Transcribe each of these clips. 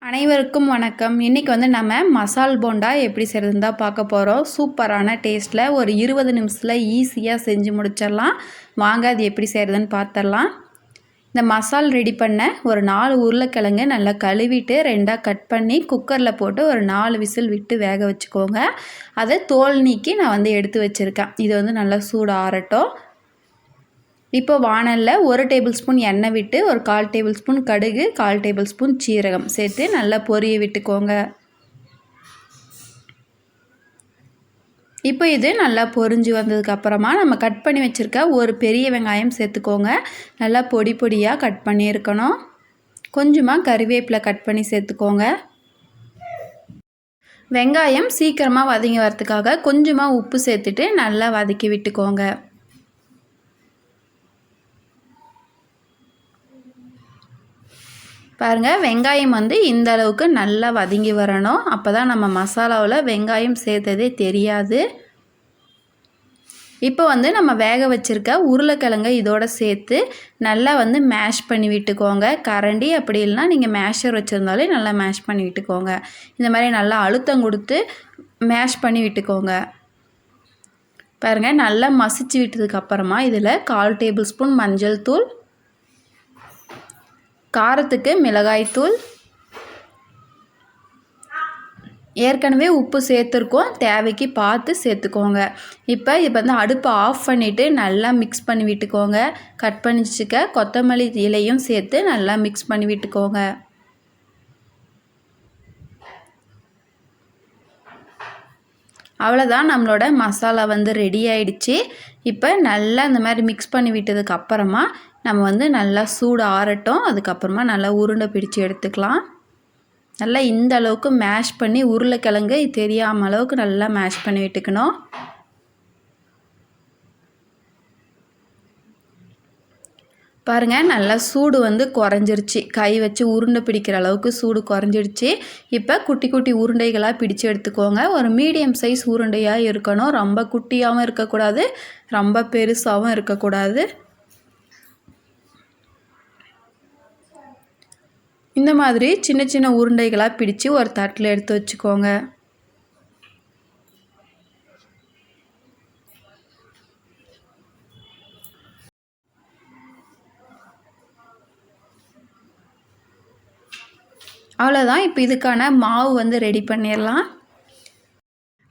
அனைவருக்கும் வணக்கம். இன்றைக்கி நம்ம மசால் போண்டா எப்படி செய்கிறதுன்னு தான் பார்க்க போகிறோம். சூப்பரான டேஸ்ட்டில் ஒரு 20 நிமிஷத்தில் ஈஸியாக செஞ்சு முடிச்சிடலாம். வாங்க அது எப்படி செய்கிறதுன்னு பார்த்துடலாம். இந்த மசால் ரெடி பண்ண ஒரு 4 உருளைக்கிழங்கு நல்லா கழுவிட்டு 2ஆக கட் பண்ணி குக்கரில் போட்டு ஒரு 4 விசில் விட்டு வேக வச்சுக்கோங்க. அதை தோல் நீக்கி நான் எடுத்து வச்சுருக்கேன். இது நல்லா சூடு ஆறட்டும். இப்போ வாணலில் 1 டேபிள் ஸ்பூன் எண்ணெய் விட்டு ஒரு 1/4 டேபிள் ஸ்பூன் கடுகு, 1/4 டேபிள் ஸ்பூன் சீரகம் சேர்த்து நல்லா பொரிய விட்டுக்கோங்க. இப்போ இது நல்லா பொரிஞ்சு வந்ததுக்கப்புறமா நம்ம கட் பண்ணி வச்சுருக்க ஒரு பெரிய வெங்காயம் சேர்த்துக்கோங்க. நல்லா பொடி பொடியாக கட் பண்ணியிருக்கணும். கொஞ்சமாக கறிவேப்பிலை கட் பண்ணி சேர்த்துக்கோங்க. வெங்காயம் சீக்கிரமாக வதங்கி வரதுக்காக கொஞ்சமாக உப்பு சேர்த்துட்டு நல்லா வதக்கி விட்டுக்கோங்க. பாருங்கள், வெங்காயம் இந்த அளவுக்கு நல்லா வதங்கி வரணும். அப்போ தான் நம்ம மசாலாவில் வெங்காயம் சேர்த்ததே தெரியாது. இப்போ நம்ம வேக வச்சுருக்க உருளைக்கிழங்கை இதோடு சேர்த்து நல்லா மேஷ் பண்ணி விட்டுக்கோங்க. கரண்டி அப்படி இல்லைனா நீங்கள் மேஷர் வச்சுருந்தாலே நல்லா மேஷ் பண்ணி விட்டுக்கோங்க. இந்த மாதிரி நல்லா அழுத்தம் கொடுத்து மேஷ் பண்ணி விட்டுக்கோங்க. பாருங்கள், நல்லா மசிச்சு விட்டதுக்கப்புறமா இதில் 1/4 டேபிள் ஸ்பூன் மஞ்சள் தூள், காரத்துக்கு மிளகாய்த்தூள், ஏற்கனவே உப்பு சேர்த்துருக்கோம், தேவைக்கு பார்த்து சேர்த்துக்கோங்க. இப்போ அடுப்பை ஆஃப் பண்ணிவிட்டு நல்லா மிக்ஸ் பண்ணி விட்டுக்கோங்க. கட் பண்ணி வச்சுக்க கொத்தமல்லி இலையும் சேர்த்து நல்லா மிக்ஸ் பண்ணி விட்டுக்கோங்க. அவ்வளோதான், நம்மளோட மசாலா ரெடி ஆயிடுச்சு. இப்போ நல்லா இந்த மாதிரி மிக்ஸ் பண்ணி விட்டதுக்கு அப்புறமா நம்ம நல்லா சூடு ஆறட்டும். அதுக்கப்புறமா நல்லா உருண்டை பிடிச்சி எடுத்துக்கலாம். நல்லா இந்த அளவுக்கு மேஷ் பண்ணி உருளைக்கிழங்கு தெரியாமல் அளவுக்கு நல்லா மேஷ் பண்ணி விட்டுக்கணும். பாருங்கள், நல்லா சூடு குறைஞ்சிருச்சு. கை வச்சு உருண்டை பிடிக்கிற அளவுக்கு சூடு குறைஞ்சிடுச்சு. இப்போ குட்டி குட்டி உருண்டைகளாக பிடிச்சி எடுத்துக்கோங்க. ஒரு மீடியம் சைஸ் உருண்டையாக இருக்கணும். ரொம்ப குட்டியாகவும் இருக்கக்கூடாது, ரொம்ப பெருசாகவும் இருக்கக்கூடாது. இந்த மாதிரி சின்ன சின்ன உருண்டைகளாக பிடிச்சி ஒரு தட்டில் எடுத்து வச்சுக்கோங்க. அவ்வளோதான், இப்போ இதுக்கான மாவு ரெடி பண்ணிடலாம்.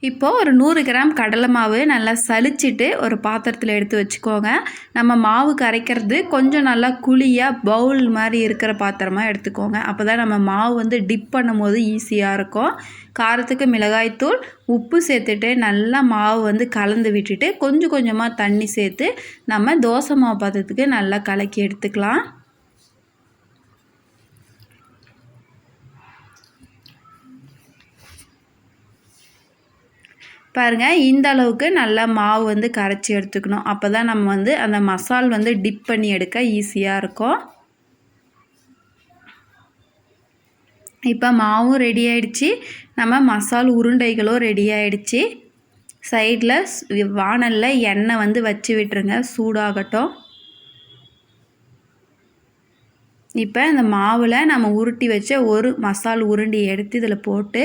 இப்போது ஒரு 100 கிராம் கடலை மாவு நல்லா சலிச்சிட்டு ஒரு பாத்திரத்தில் எடுத்து வச்சுக்கோங்க. நம்ம மாவு கரைக்கிறது கொஞ்சம் நல்லா குழியாக பவுல் மாதிரி இருக்கிற பாத்திரமாக எடுத்துக்கோங்க. அப்போ தான் நம்ம மாவு டிப் பண்ணும் போது ஈஸியாக இருக்கும். காரத்துக்கு மிளகாய்த்தூள், உப்பு சேர்த்துட்டு நல்லா மாவு கலந்து விட்டுட்டு கொஞ்சம் கொஞ்சமாக தண்ணி சேர்த்து நம்ம தோசை மாவு பாத்திரத்துக்கு நல்லா கலக்கி எடுத்துக்கலாம். பாருங்கள், இந்த அளவுக்கு நல்லா மாவு கரைச்சி எடுத்துக்கணும். அப்போ தான் நம்ம அந்த மசால் டிப் பண்ணி எடுக்க ஈஸியாக இருக்கும். இப்போ மாவும் ரெடி ஆகிடுச்சு. நம்ம மசால் உருண்டைகளும் ரெடி ஆகிடுச்சு. சைடில் வாணலில் எண்ணெய் வச்சு விட்டுருங்க, சூடாகட்டும். இப்போ இந்த மாவில் நம்ம உருட்டி வச்ச ஒரு மசால் உருண்டி எடுத்து இதில் போட்டு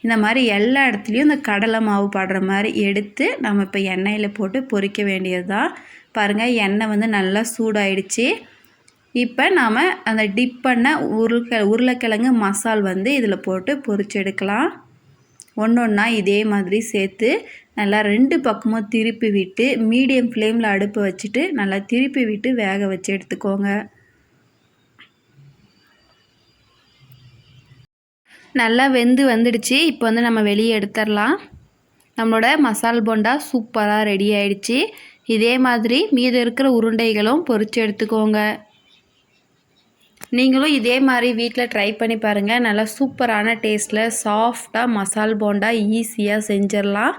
இந்த மாதிரி எல்லா இடத்துலையும் இந்த கடலை மாவு படுற மாதிரி எடுத்து நம்ம இப்போ எண்ணெயில் போட்டு பொரிக்க வேண்டியது தான். பாருங்கள், எண்ணெய் நல்லா சூடாயிடுச்சு. இப்போ நாம் அந்த டிப் பண்ண உருளைக்கிழங்கு மசால் இதில் போட்டு பொரிச்சு எடுக்கலாம். ஒன்றா இதே மாதிரி சேர்த்து நல்லா 2 பக்கமும் திருப்பி விட்டு மீடியம் ஃப்ளேமில் அடுப்பை வச்சுட்டு நல்லா திருப்பி விட்டு வேக வச்சு எடுத்துக்கோங்க. நல்லா வெந்து வந்துடுச்சு. இப்போ நம்ம வெளியே எடுத்துடலாம். நம்மளோட மசால் போண்டா சூப்பராக ரெடி ஆயிடுச்சு. இதே மாதிரி மீதி இருக்கிற உருண்டைகளும் பொரித்து எடுத்துக்கோங்க. நீங்களும் இதே மாதிரி வீட்டில் ட்ரை பண்ணி பாருங்கள். நல்லா சூப்பரான டேஸ்ட்டில் சாஃப்டாக மசால் போண்டா ஈஸியாக செஞ்சிடலாம்.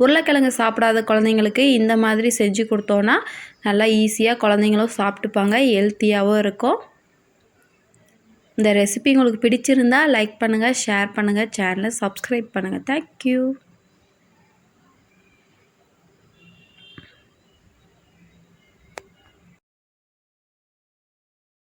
உருளைக்கிழங்கு சாப்பிடாத குழந்தைங்களுக்கு இந்த மாதிரி செஞ்சு கொடுத்தோன்னா நல்லா ஈஸியாக குழந்தைங்களும் சாப்பிட்டுப்பாங்க, ஹெல்த்தியாகவும் இருக்கும். இந்த ரெசிபி உங்களுக்கு பிடிச்சிருந்தா லைக் பண்ணுங்கள், ஷேர் பண்ணுங்கள், சேனலை சப்ஸ்கிரைப் பண்ணுங்கள். தேங்க்யூ.